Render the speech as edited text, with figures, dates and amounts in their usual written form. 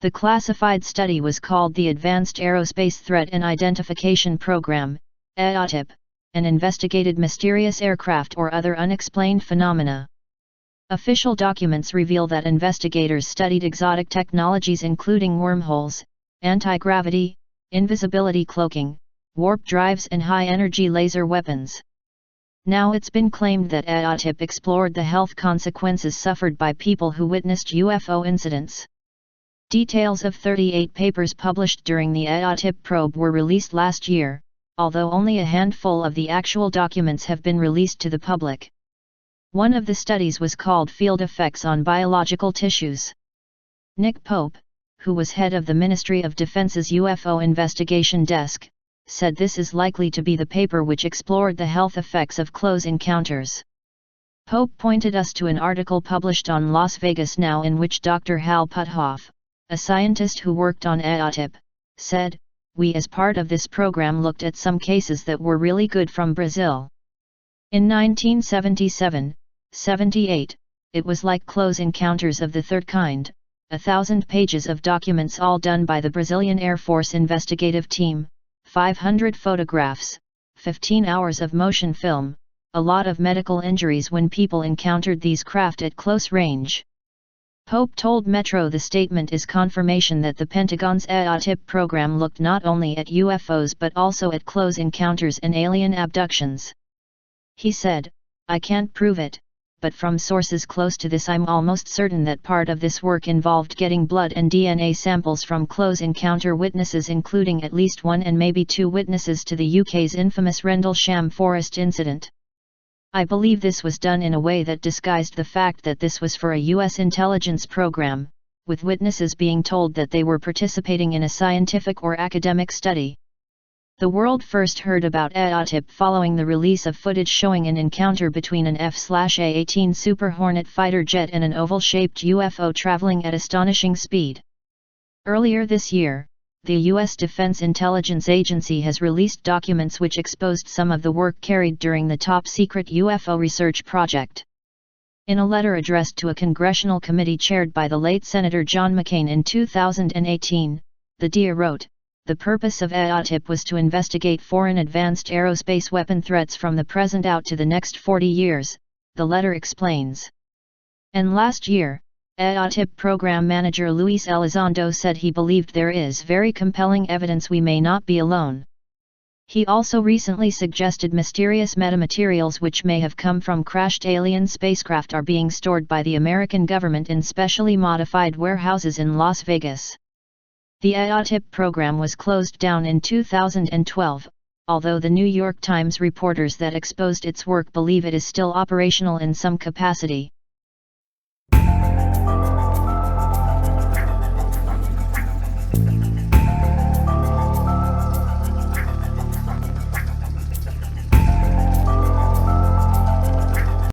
The classified study was called the Advanced Aerospace Threat and Identification Program, AATIP, and investigated mysterious aircraft or other unexplained phenomena. Official documents reveal that investigators studied exotic technologies including wormholes, anti-gravity, invisibility cloaking, warp drives and high-energy laser weapons. Now it's been claimed that AATIP explored the health consequences suffered by people who witnessed UFO incidents. Details of 38 papers published during the AATIP probe were released last year, although only a handful of the actual documents have been released to the public. One of the studies was called Field Effects on Biological Tissues. Nick Pope, who was head of the Ministry of Defense's UFO investigation desk, said this is likely to be the paper which explored the health effects of close encounters. Pope pointed us to an article published on Las Vegas Now in which Dr. Hal Puthoff, a scientist who worked on AATIP, said, "We as part of this program looked at some cases that were really good from Brazil. In 1977-78, it was like close encounters of the third kind, 1,000 pages of documents all done by the Brazilian Air Force investigative team, 500 photographs, 15 hours of motion film, a lot of medical injuries when people encountered these craft at close range." Pope told Metro the statement is confirmation that the Pentagon's AATIP program looked not only at UFOs but also at close encounters and alien abductions. He said, "I can't prove it, but from sources close to this I'm almost certain that part of this work involved getting blood and DNA samples from close encounter witnesses, including at least one and maybe two witnesses to the UK's infamous Rendlesham Forest incident. I believe this was done in a way that disguised the fact that this was for a US intelligence program, with witnesses being told that they were participating in a scientific or academic study." The world first heard about AATIP following the release of footage showing an encounter between an F/A-18 Super Hornet fighter jet and an oval-shaped UFO traveling at astonishing speed. Earlier this year, the U.S. Defense Intelligence Agency has released documents which exposed some of the work carried during the top-secret UFO research project. In a letter addressed to a congressional committee chaired by the late Senator John McCain in 2018, the DIA wrote, "The purpose of AATIP was to investigate foreign advanced aerospace weapon threats from the present out to the next 40 years, the letter explains. And last year, AATIP program manager Luis Elizondo said he believed there is very compelling evidence we may not be alone. He also recently suggested mysterious metamaterials which may have come from crashed alien spacecraft are being stored by the American government in specially modified warehouses in Las Vegas." The AATIP program was closed down in 2012, although the New York Times reporters that exposed its work believe it is still operational in some capacity.